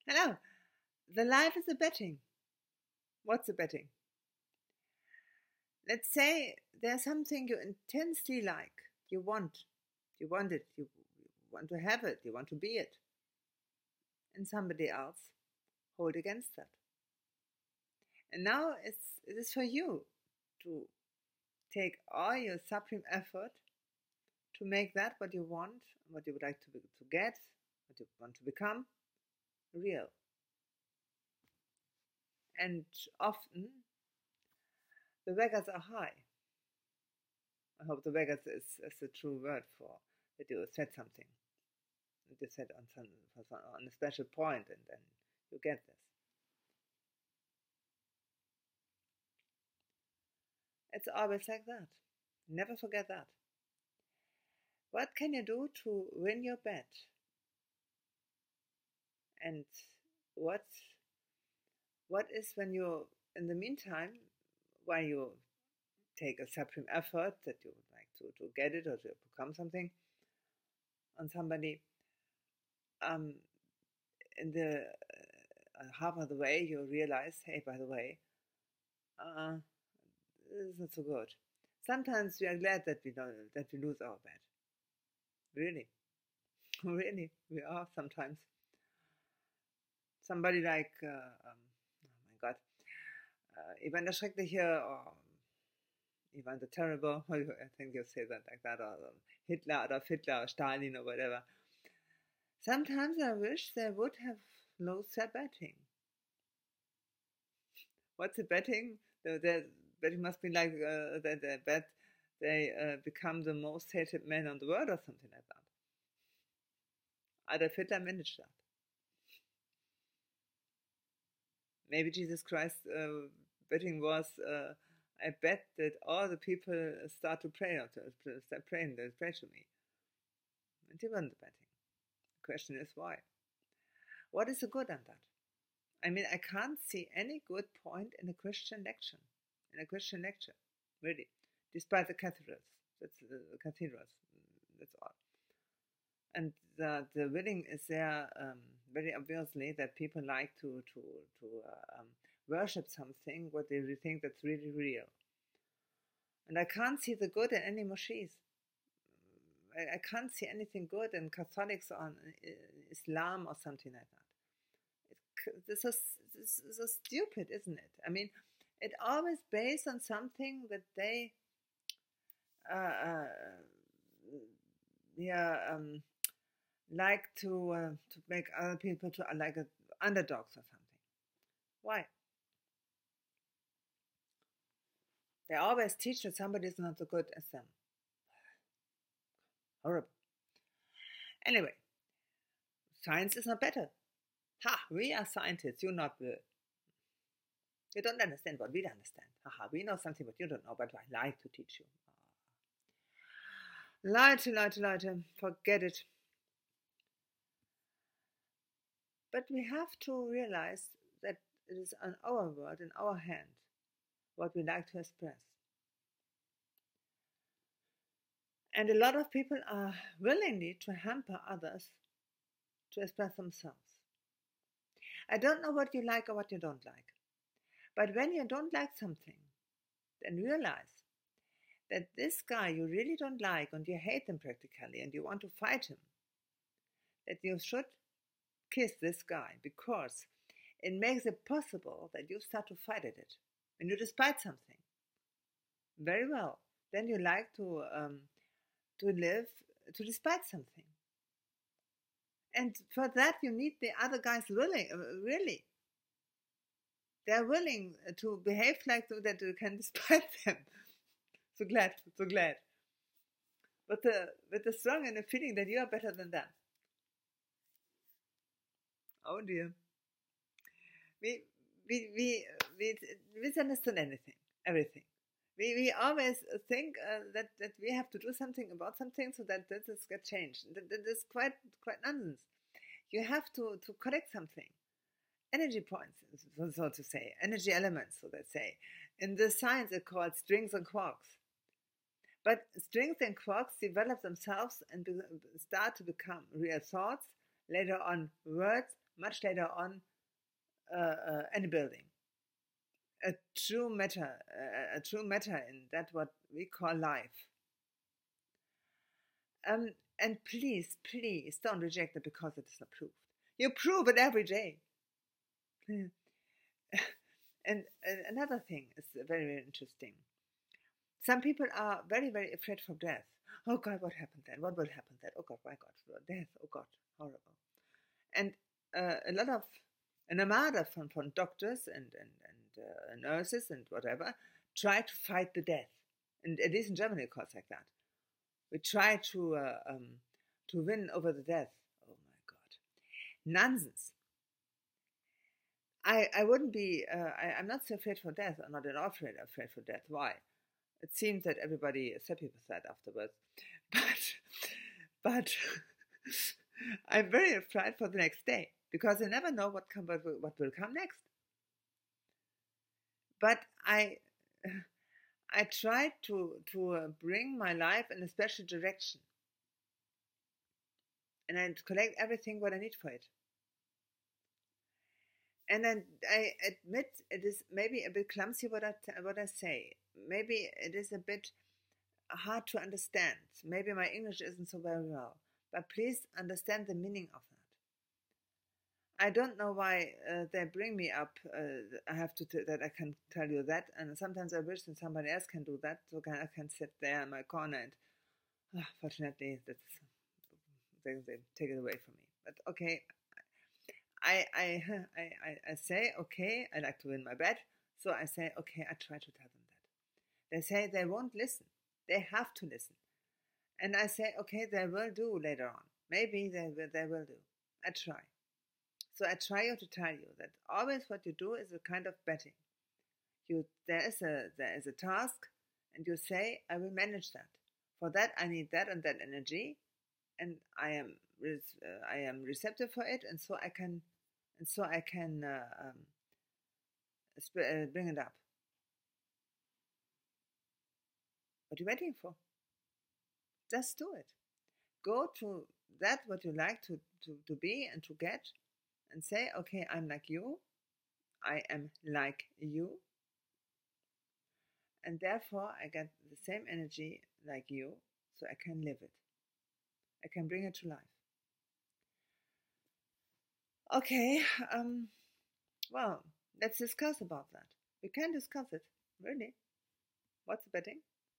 Hello. The life is a betting. What's a betting? Let's say there's something you intensely like. You want. You want it. You want to have it. You want to be it. And somebody else hold against that. And now it is for you to take all your supreme effort to make that what you want, what you would like to get, what you want to become, real. And often the beggars are high. I hope the beggars is a true word for that you said something. That you said on a special point, and then you get this. It's always like that. Never forget that. What can you do to win your bet? And what is when you, in the meantime, while you take a supreme effort that you would like to get it or to become something on somebody, in the half of the way you realize, hey, by the way, this is not so good. Sometimes we are glad that we lose our bet. Really, really, we are sometimes. Somebody like, oh my God, Ivan the Schreckliche or Ivan the Terrible, I think you say that like that, or Hitler or Stalin or whatever. Sometimes I wish they would have lost their betting. What's the betting? The betting must be like they bet they become the most hated man on the world or something like that. Adolf Hitler managed that. Maybe Jesus Christ betting was, I bet that all the people start to pray, or to start praying, they pray to me. And he won the betting. The question is why? What is the good on that? I mean, I can't see any good point in a Christian lecture. Really, despite the cathedrals. That's the cathedrals. That's all. And the willing is there very obviously that people like to worship something what they think that's really real. And I can't see the good in any mosques. I can't see anything good in Catholics or Islam or something like that. This is so stupid, isn't it? I mean, it always based on something that they like to make other people to like underdogs or something. Why? They always teach that somebody is not so good as them. Horrible. Anyway, science is not better. Ha! We are scientists. You're not. You don't understand what we understand. Haha! We know something what you don't know, but I like to teach you. Leute, forget it. But we have to realize that it is on our word, in our hand, what we like to express. And a lot of people are willingly to hamper others to express themselves. I don't know what you like or what you don't like. But when you don't like something, then realize that this guy you really don't like and you hate him practically and you want to fight him, that you should kiss this guy because it makes it possible that you start to fight at it. When you despise something, very well, then you like to live to despise something. And for that you need the other guys willing, really. They're willing to behave like so that you can despise them. So glad. But with the strong and the feeling that you are better than them. Oh dear. We misunderstand everything. We always think that we have to do something about something so that this gets changed. That is quite nonsense. You have to correct something. Energy points, so to say, energy elements, so they say. In the science, it's called strings and quarks. But strings and quarks develop themselves and start to become real thoughts later on words, much later on any building. A true matter in that what we call life. And please, please don't reject it because it is not proved. You prove it every day. And another thing is very, very interesting. Some people are very, very afraid from death. Oh God, what happened then? What will happen then? Oh God, my God, death. Oh God, horrible. And a lot of an armada from doctors and nurses and whatever try to fight the death. And it is in Germany, of course, like that. We try to win over the death. Oh my God, nonsense. I wouldn't be. I'm not so afraid for death. I'm not at all afraid for death. Why? It seems that everybody is happy with that afterwards. But I'm very afraid for the next day because I never know what will come next. But I try to bring my life in a special direction, and I collect everything what I need for it. And then I admit it is maybe a bit clumsy what I say. Maybe it is a bit hard to understand. Maybe my English isn't so very well. But please understand the meaning of that. I don't know why they bring me up. I have to that I can tell you that, and sometimes I wish that somebody else can do that, so I can sit there in my corner and fortunately they take it away from me. But okay. I say, okay, I like to win my bet. So I say, okay, I try to tell them that. They say they won't listen. They have to listen. And I say, okay, they will do later on. Maybe they will do. I try. So I try to tell you that always what you do is a kind of betting. There is a task, and you say, I will manage that. For that, I need that and that energy, and I am receptive for it, and so I can bring it up. What are you waiting for? Just do it. Go to that what you like to be and to get, and say, okay, I'm like you. I am like you. And therefore, I get the same energy like you, so I can live it. I can bring it to life. Okay, well, let's discuss about that. We can discuss it. Really? What's the betting?